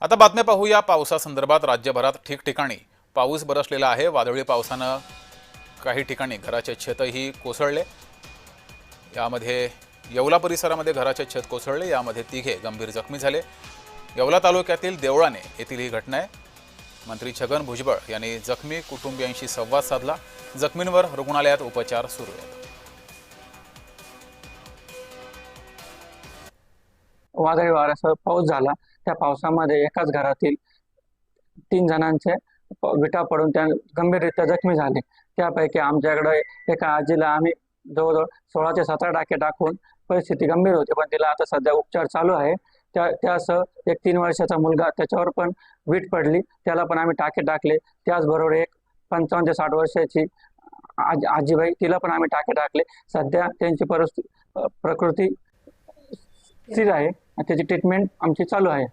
आता बातम्या पाहूया पावसासंदर्भात। राज्यभरात ठिकठिकाणी पाऊस बरसलेला आहे। वादळी पावसानं काही ठिकाणी घराचे छतही कोसळले। यामध्ये येवला परिसरामध्ये घराचे छत कोसळले। यामध्ये तिघे गंभीर जखमी झाले। येवला तालुक्यातील देवळाने येथील ही घटना आहे। मंत्री छगन भुजबळ यांनी जखमी कुटुंबियांशी संवाद साधला। जखमींवर रुग्णालयात उपचार सुरू आहेत। वादळी वाऱ्यासह पाऊस झाला। त्या पावसामध्ये एकाच घरातील 3 जणांचे विटा पडून त्या गंभीररीत्या जखमी झाले। त्यापैकी आमच्याकडे एका आजीला आम्ही जवळजवळ 16 ते 17 टाके टाकून परिस्थिती गंभीर होती, पण तिला आता सध्या उपचार चालू आहे। त्यासह एक 3 वर्षाचा मुलगा, त्याच्यावर पण वीट पडली, त्याला पण आम्ही टाके टाकले। त्याचबरोबर एक 55 ते 60 वर्षाची आजीबाई, तिला पण आम्ही टाके टाकले। सध्या त्यांची प्रकृती स्थिर आहे, त्याची ट्रीटमेंट आमची चालू आहे।